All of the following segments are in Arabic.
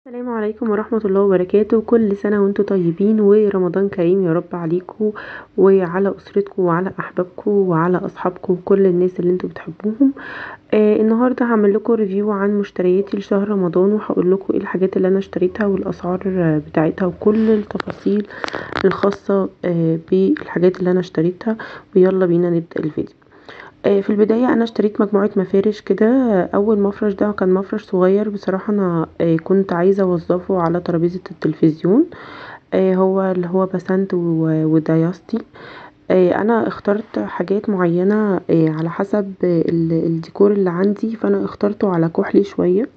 السلام عليكم ورحمة الله وبركاته. كل سنة وانتم طيبين ورمضان كريم يا رب عليكم وعلى أسرتكم وعلى أحبابكم وعلى أصحابكم وكل الناس اللي انتم بتحبوهم. النهاردة هعمل لكم ريفيو عن مشترياتي لشهر رمضان، وهقول لكم ايه الحاجات اللي انا اشتريتها والأسعار بتاعتها وكل التفاصيل الخاصة بالحاجات اللي انا اشتريتها. ويلا بينا نبدأ الفيديو. في البداية انا اشتريت مجموعة مفارش كده. اول مفرش ده كان مفرش صغير بصراحة، انا كنت عايزة اوظفه على ترابيزة التلفزيون. هو اللي هو بسنت ودياستي. انا اخترت حاجات معينة على حسب الديكور اللي عندي، فانا اخترته على كحلي شوية.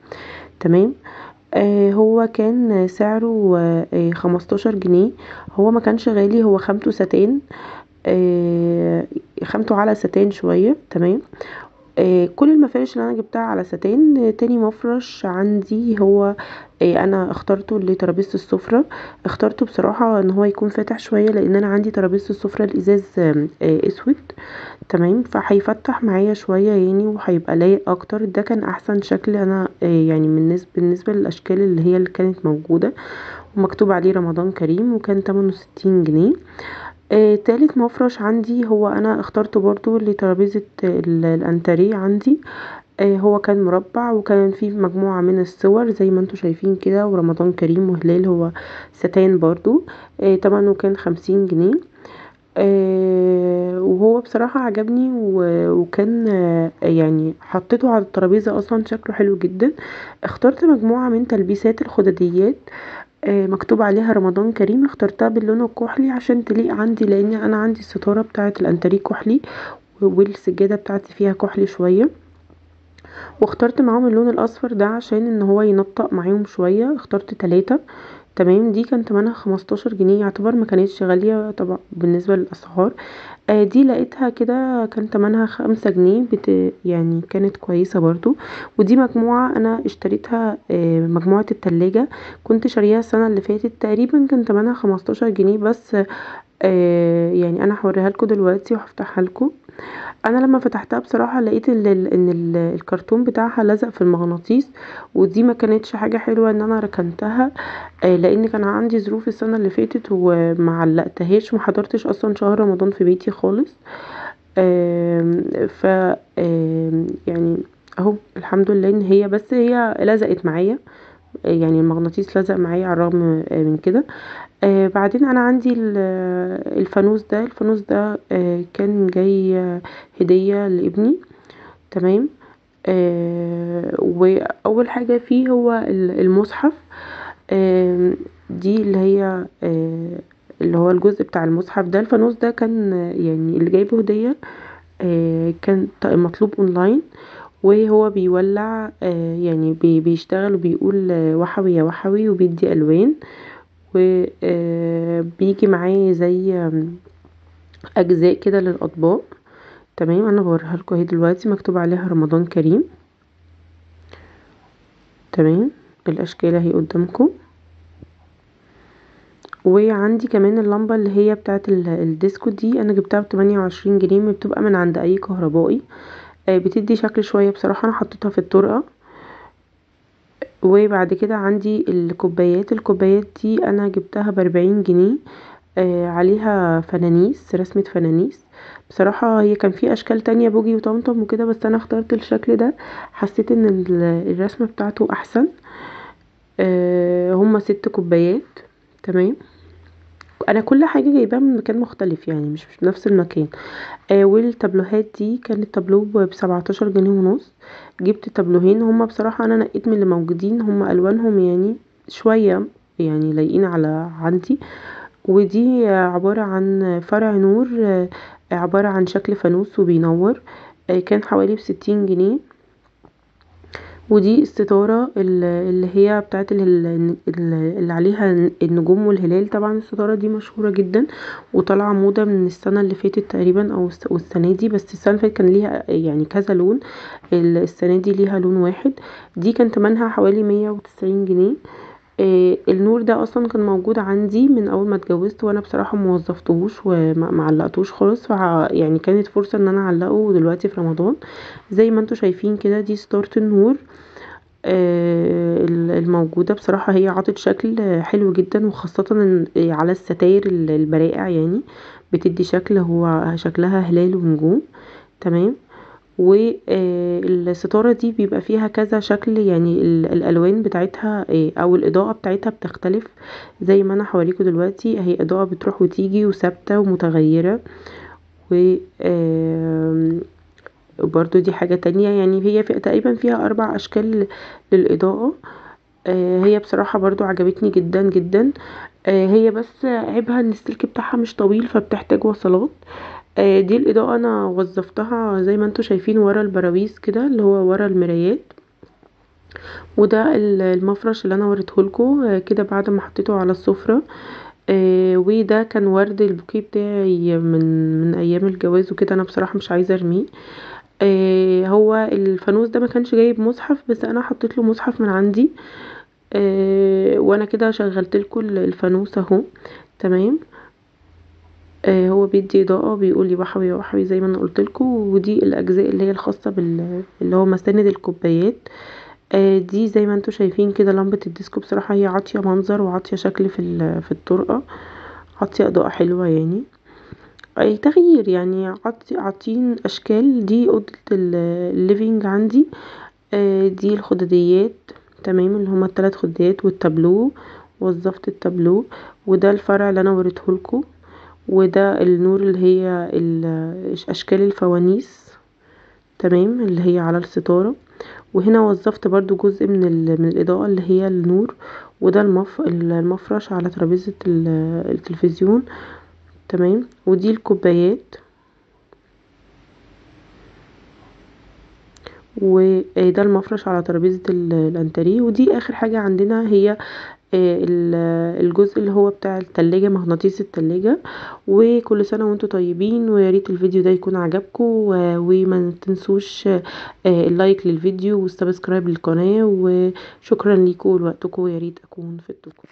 تمام. هو كان سعره 15 جنيه. هو ما كانش غالي، هو خامته ستان. آه، خامته على ستان شوية. تمام. كل المفارش اللي انا جبتها على ستان. تاني مفرش عندي هو انا اخترته لترابيزة السفرة. اخترته بصراحة ان هو يكون فاتح شوية، لان انا عندي ترابيزة السفرة الازاز اسود. تمام، فهيفتح معايا شوية يعني وهيبقى لايق اكتر. ده كان احسن شكل انا يعني بالنسبة للاشكال اللي كانت موجودة، ومكتوب عليه رمضان كريم، وكان تمنه 60 جنيه. تالت مفرش عندي هو انا اخترته برضو لترابيزة الانتريه عندي. هو كان مربع وكان فيه مجموعة من الصور زي ما انتوا شايفين كده، ورمضان كريم وهلال. هو ستان برضو. تمنه كان 50 جنيه. وهو بصراحة عجبني وكان يعني حطيته على الترابيزة، اصلا شكله حلو جدا. اخترت مجموعة من تلبيسات الخدديات مكتوب عليها رمضان كريم. اخترتها باللون الكحلي عشان تليق عندي، لان انا عندي الستارة بتاعة الانتريه كحلي والسجادة بتاعتي فيها كحلي شوية. واخترت معاهم اللون الاصفر ده عشان ان هو ينطق معاهم شوية. اخترت 3. تمام. دي كان تمنها 15 جنيه، يعتبر ما كانتش غالية طبعا بالنسبة للأسعار. دي لقيتها كده كان تمنها 5 جنيه يعني كانت كويسة برضو. ودي مجموعة انا اشتريتها، مجموعة التلاجة. كنت شاريها السنة اللي فاتت تقريبا، كان تمنها 15 جنيه بس. يعني انا هوريها لكم دلوقتي وهفتحها لكم. انا لما فتحتها بصراحة لقيت الكرتون بتاعها لزق في المغناطيس، ودي ما كانتش حاجة حلوة ان انا ركنتها. لان كان عندي ظروف السنة اللي فاتت وما علقتهاش وما حضرتش اصلا شهر رمضان في بيتي خالص. ف يعني اهو الحمد لله ان هي بس هي لزقت معايا. يعني المغناطيس لزق معايا على الرغم من كده. بعدين انا عندي الفانوس ده كان جاي هدية لابني. تمام. واول حاجة فيه هو المصحف. آم، دي اللي هي اللي هو الجزء بتاع المصحف ده. الفانوس ده كان يعني اللي جايبه هدية. كان مطلوب اونلاين، وهو بيولع يعني بيشتغل وبيقول وحوي يا وحوي، وبيدي الوان. وبيجي معاه زي اجزاء كده للاطباق. تمام. انا بوريها لكم اهي دلوقتي، مكتوب عليها رمضان كريم. تمام. الاشكال اهي قدامكم. وعندي كمان اللمبة اللي هي بتاعه الديسكو دي، انا جبتها ب28 جنيه، بتبقى من عند اي كهربائي. بتدي شكل شوية بصراحة. انا حطيتها في الطرقة. وبعد كده عندي الكوبايات دي انا جبتها ب40 جنيه. عليها فنانيس، رسمة فنانيس. بصراحة هي كان في اشكال تانية بوجي وطمطم وكده، بس انا اخترت الشكل ده. حسيت ان الرسمة بتاعته احسن. هما 6 كوبايات. تمام. انا كل حاجة جايباها من مكان مختلف، يعني مش في نفس المكان. والتابلوهات دي كانت تابلو ب17 جنيه ونص. جبت تابلوهين. هما بصراحة انا نقيت من اللي موجودين، هما الوانهم يعني شوية يعني لايقين على عندي. ودي عبارة عن فرع نور، عبارة عن شكل فانوس وبينور. كان حوالي ب60 جنيه. ودي الستارة اللي هي بتاعت اللي عليها النجوم والهلال. طبعا الستارة دي مشهورة جدا وطالعة موضة من السنة اللي فاتت تقريبا او السنة دي، بس السنة اللي فاتت كان ليها يعني كذا لون. السنة دي ليها لون واحد. دي كان تمنها حوالي 190 جنيه. النور ده اصلا كان موجود عندي من اول ما اتجوزت، وانا بصراحة موظفتهوش ومعلقتوش خالص. يعني كانت فرصة ان انا اعلقه دلوقتي في رمضان. زي ما انتوا شايفين كده، دي ستارة النور. الموجودة بصراحة هي عطت شكل حلو جدا، وخاصة على الستاير البرائع يعني بتدي شكل، هو شكلها هلال ونجوم. تمام. والستارة دي بيبقى فيها كذا شكل، يعني الالوان بتاعتها او الاضاءة بتاعتها بتختلف زي ما انا حواليكوا دلوقتي، هي اضاءة بتروح وتيجي وثابتة ومتغيرة. و برضو دي حاجة تانية، يعني هي تقريبا فيها 4 اشكال للاضاءة. هي بصراحة برضو عجبتني جدا جدا. هي بس عيبها ان السلك بتاعها مش طويل فبتحتاج وصلات. دي الاضاءة انا وظفتها زي ما انتوا شايفين ورا البراويز كده، اللي هو ورا المرايات. وده المفرش اللي انا وريتهولكوا كده بعد ما حطيته على السفرة. وده كان ورد البوكيه بتاعي من ايام الجواز وكده، انا بصراحة مش عايزة ارميه. هو الفانوس ده ما كانش جايب مصحف، بس انا حطيت له مصحف من عندي. وانا كده شغلت لكم الفانوس اهو. تمام. هو بيدي اضاءة، بيقول لي وحوي وحوي زي ما انا قلت لكم. ودي الاجزاء اللي هي الخاصة اللي هو مساند الكوبايات. دي زي ما انتوا شايفين كده لمبة الديسكو، بصراحة هي عاطية منظر وعاطية شكل في الطرقة، عاطية اضاءة حلوة يعني. اي تغيير يعني، عاطين اشكال. دي اوضة الليفينج عندي. دي الخداديات. تمام، اللي هما ال3 خداديات والتابلو. وظفت التابلو. وده الفرع اللي انا وريتهولكوا. وده النور اللي هي اشكال الفوانيس. تمام، اللي هي على الستارة. وهنا وظفت برضو جزء من الاضاءة اللي هي النور. وده المفرش على ترابيزة التلفزيون. تمام. ودي الكوبايات. وده المفرش على ترابيزة الانتريه. ودي اخر حاجة عندنا هي الجزء اللي هو بتاع التلاجة، مغناطيس التلاجة. وكل سنة وانتم طيبين، وياريت الفيديو ده يكون عجبكم، وما تنسوش اللايك للفيديو والسبسكرايب للقناة. وشكرا ليكم ولوقتكم، وياريت اكون فدتكم.